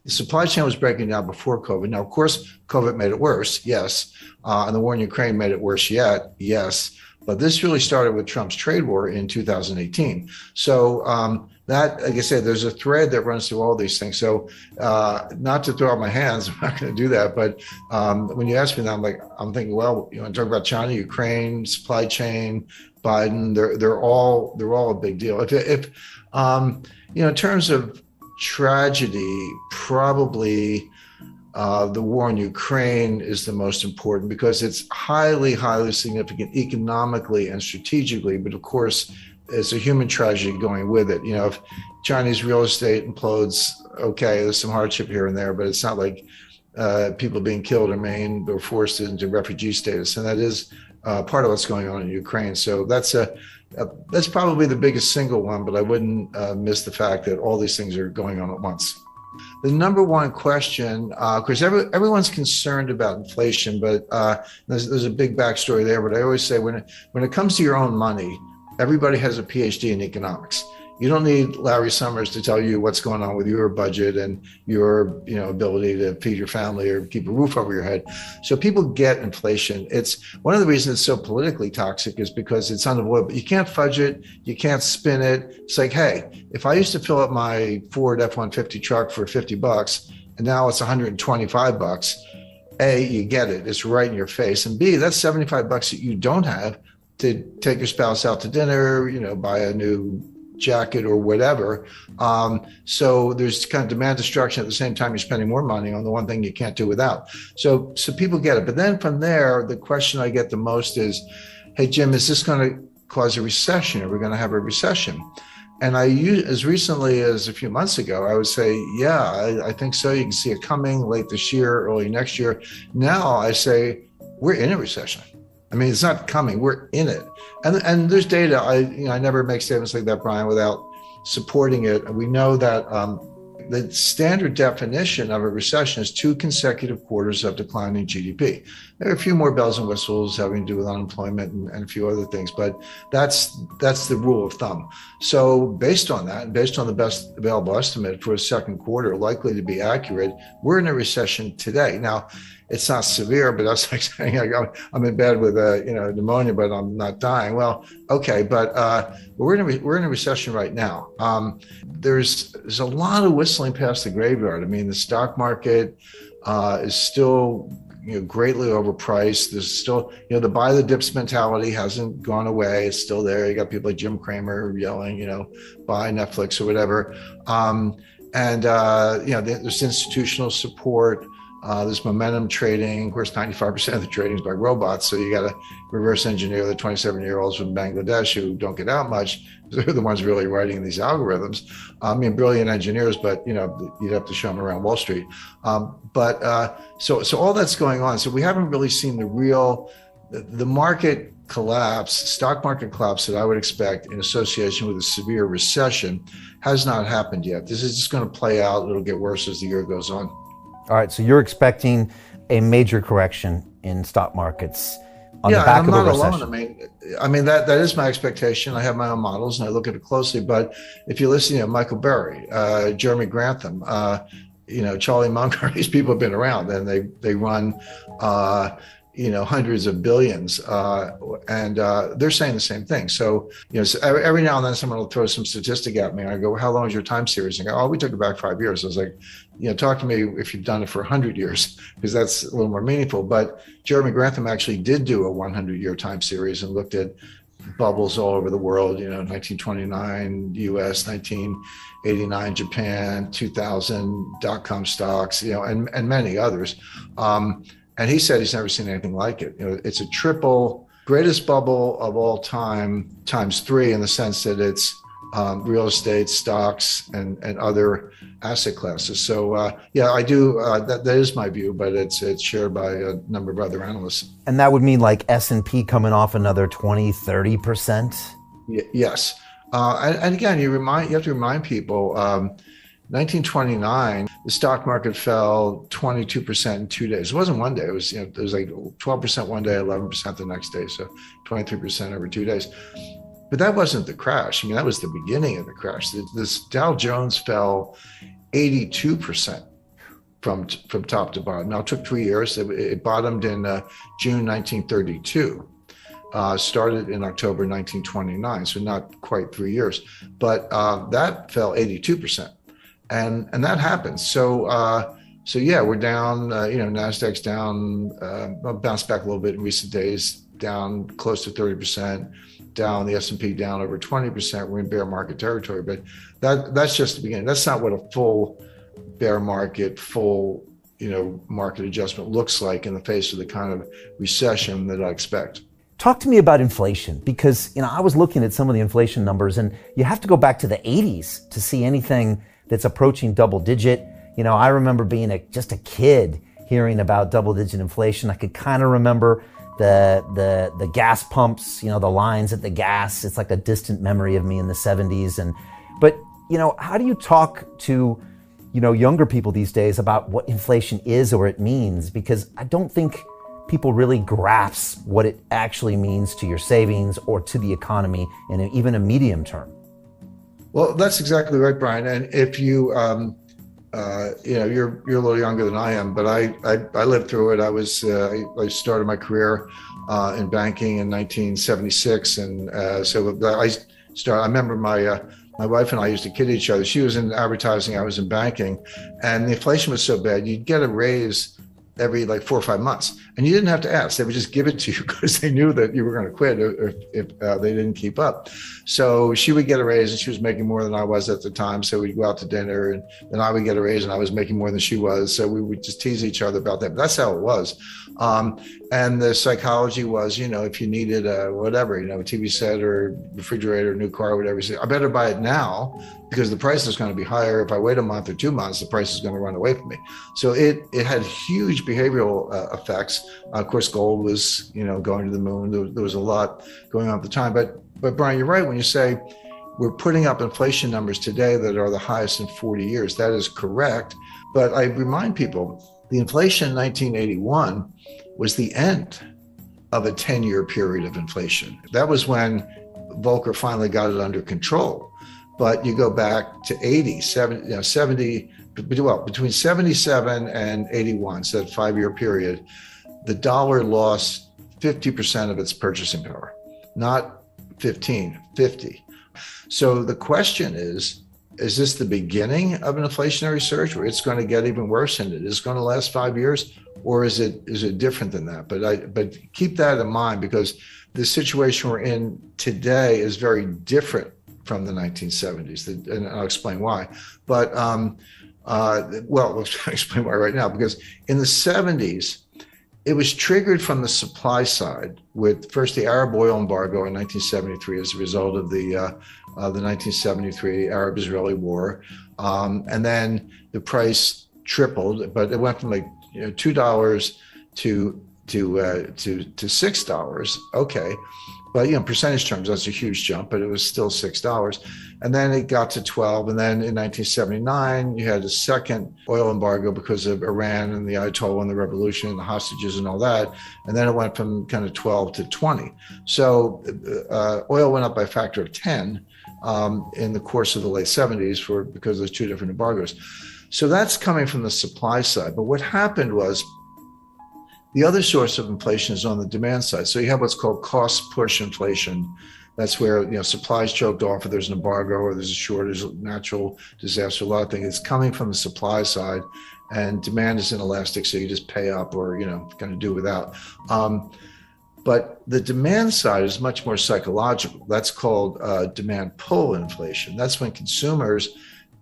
The supply chain was breaking down before COVID. Now, of course, COVID made it worse, yes. And the war in Ukraine made it worse yet, yes. But this really started with Trump's trade war in 2018. So that, like I said, there's a thread that runs through all these things. So not to throw out my hands, I'm not going to do that. But when you ask me that, I'm thinking, well, you want to talk about China, Ukraine, supply chain, Biden? They're all a big deal. If in terms of tragedy, probably the war in Ukraine is the most important because it's highly, highly significant economically and strategically. But of course, it's a human tragedy going with it. If Chinese real estate implodes, okay, there's some hardship here and there, but it's not like people being killed or maimed or forced into refugee status. And that is part of what's going on in Ukraine. So that's probably the biggest single one, but I wouldn't miss the fact that all these things are going on at once. The number one question, of course, everyone's concerned about inflation, but there's a big backstory there. But I always say when it comes to your own money, everybody has a PhD in economics. You don't need Larry Summers to tell you what's going on with your budget and your ability to feed your family or keep a roof over your head. So people get inflation. It's one of the reasons it's so politically toxic is because it's unavoidable. You can't fudge it. You can't spin it. It's like, hey, if I used to fill up my Ford F-150 truck for $50 and now it's $125, A, you get it. It's right in your face. And B, that's $75 that you don't have to take your spouse out to dinner, buy a new jacket or whatever. So there's kind of demand destruction at the same time you're spending more money on the one thing you can't do without. So people get it. But then from there, the question I get the most is, hey, Jim, is this going to cause a recession? Are we going to have a recession? And as recently as a few months ago, I would say, yeah, I think so. You can see it coming late this year, early next year. Now I say, we're in a recession. I mean, it's not coming, we're in it. And there's data. I never make statements like that, Brian, without supporting it. We know that the standard definition of a recession is 2 consecutive quarters of declining GDP. There are a few more bells and whistles having to do with unemployment and a few other things, but that's the rule of thumb. So based on that, based on the best available estimate for a second quarter, likely to be accurate, we're in a recession today. Now, it's not severe, but that's like saying I'm in bed with pneumonia, but I'm not dying. Well, okay, but we're in a recession right now. There's a lot of whistling past the graveyard. I mean, the stock market is still greatly overpriced. There's still the buy the dips mentality hasn't gone away. It's still there. You got people like Jim Cramer yelling, buy Netflix or whatever. There's institutional support. There's momentum trading. Of course, 95% of the trading is by robots. So you got to reverse engineer the 27-year-olds from Bangladesh who don't get out much. They're the ones really writing these algorithms. Brilliant engineers, but you'd have to show them around Wall Street. So all that's going on. So we haven't really seen the market collapse, stock market collapse that I would expect in association with a severe recession has not happened yet. This is just going to play out. It'll get worse as the year goes on. All right, so you're expecting a major correction in stock markets on the back of a recession. Alone. I mean that is my expectation. I have my own models and I look at it closely. But if you listen to Michael Burry, Jeremy Grantham, Charlie Munger, these people have been around and they run hundreds of billions, and they're saying the same thing. So, so every now and then someone will throw some statistic at me. And I go, how long is your time series? And I go, oh, we took it back 5 years. I was like, talk to me if you've done it for 100 years, because that's a little more meaningful. But Jeremy Grantham actually did do a 100-year time series and looked at bubbles all over the world, 1929 US, 1989 Japan, 2000 dot-com stocks, and many others. And he said he's never seen anything like it. It's a triple greatest bubble of all time times 3 in the sense that it's real estate, stocks, and other asset classes. So I do. That is my view, but it's shared by a number of other analysts. And that would mean like S&P coming off another 20-30%? Yes. And again, you have to remind people. 1929, the stock market fell 22% in 2 days. It wasn't one day. It was like 12% one day, 11% the next day. So 23% over 2 days. But that wasn't the crash. That was the beginning of the crash. This Dow Jones fell 82% from top to bottom. Now, it took 3 years. It bottomed in June 1932. Started in October 1929, so not quite 3 years. But that fell 82%. And that happens. So yeah, we're down, NASDAQ's down, bounced back a little bit in recent days, down close to 30%, down the S&P down over 20%. We're in bear market territory, but that's just the beginning. That's not what a full bear market, market adjustment looks like in the face of the kind of recession that I expect. Talk to me about inflation, because I was looking at some of the inflation numbers, and you have to go back to the 80s to see anything that's approaching double digit. I remember being just a kid hearing about double-digit inflation. I could kind of remember the gas pumps, the lines at the gas. It's like a distant memory of me in the 70s. But how do you talk to younger people these days about what inflation is or it means? Because I don't think people really grasp what it actually means to your savings or to the economy in even a medium term. Well, that's exactly right, Brian. And if you you're a little younger than I am, but I lived through it. I started my career in banking in 1976, and I remember my wife and I used to kid each other. She was in advertising, I was in banking, and the inflation was so bad, you'd get a raise every 4 or 5 months, and you didn't have to ask. They would just give it to you because they knew that you were going to quit if they didn't keep up. So she would get a raise, and she was making more than I was at the time. So we'd go out to dinner, and then I would get a raise, and I was making more than she was. So we would just tease each other about that. But that's how it was. And the psychology was, if you needed a TV set or refrigerator, new car, whatever, you say, I better buy it now because the price is going to be higher. If I wait a month or 2 months, the price is going to run away from me. So it had huge behavioral effects. Of course, gold was, going to the moon. There was a lot going on at the time. But Brian, you're right when you say we're putting up inflation numbers today that are the highest in 40 years. That is correct. But I remind people, the inflation in 1981 was the end of a 10-year period of inflation. That was when Volcker finally got it under control. But you go back to 70, between 77 and 81, so that 5-year period, the dollar lost 50% of its purchasing power, not 15, 50. So the question is this the beginning of an inflationary surge where it's going to get even worse and it is going to last 5 years? Or is it different than that? But keep that in mind, because the situation we're in today is very different from the 1970s, and I'll explain why. But I'll explain why right now, because in the 70s, it was triggered from the supply side with first the Arab oil embargo in 1973 as a result of the 1973 Arab-Israeli war, and then the price tripled, but it went from $2 to $6. Okay, but percentage terms, that's a huge jump, but it was still $6. And then it got to 12. And then in 1979, you had a second oil embargo because of Iran and the Ayatollah and the revolution and the hostages and all that. And then it went from kind of 12 to 20. So oil went up by a factor of 10 in the course of the late 70s because there's two different embargoes. So that's coming from the supply side. But what happened was the other source of inflation is on the demand side. So you have what's called cost push inflation. That's where supplies choked off, or there's an embargo, or there's a shortage, natural disaster, a lot of things. It's coming from the supply side, and demand is inelastic, so you just pay up or kind of do without. But the demand side is much more psychological. That's called demand pull inflation. That's when consumers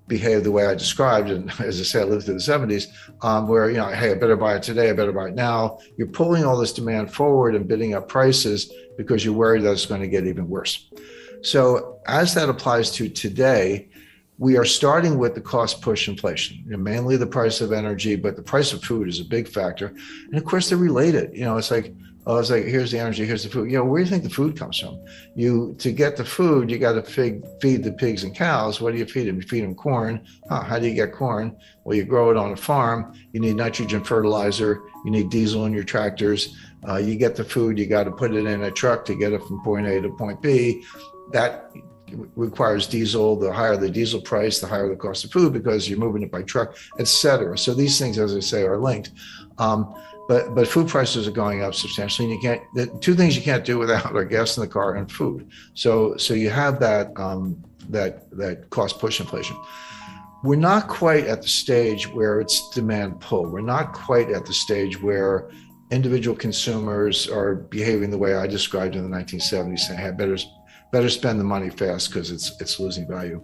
behave the way I described, and as I say, I lived through the 70s, where hey, I better buy it today, I better buy it now. You're pulling all this demand forward and bidding up prices because you're worried that it's going to get even worse. So as that applies to today, we are starting with the cost push inflation, mainly the price of energy, but the price of food is a big factor. And of course, they're related. It's like here's the energy, here's the food. Where do you think the food comes from? To get the food, you got to feed the pigs and cows. What do you feed them? You feed them corn. How do you get corn? Well, you grow it on a farm. You need nitrogen fertilizer. You need diesel in your tractors. You get the food. You got to put it in a truck to get it from point A to point B. That requires diesel. The higher the diesel price, the higher the cost of food because you're moving it by truck, et cetera. So these things, as I say, are linked. But food prices are going up substantially, and you can't. The two things you can't do without are gas in the car and food. So you have that that cost push inflation. We're not quite at the stage where it's demand pull. We're not quite at the stage where individual consumers are behaving the way I described in the 1970s, saying, "Hey, better spend the money fast because it's losing value."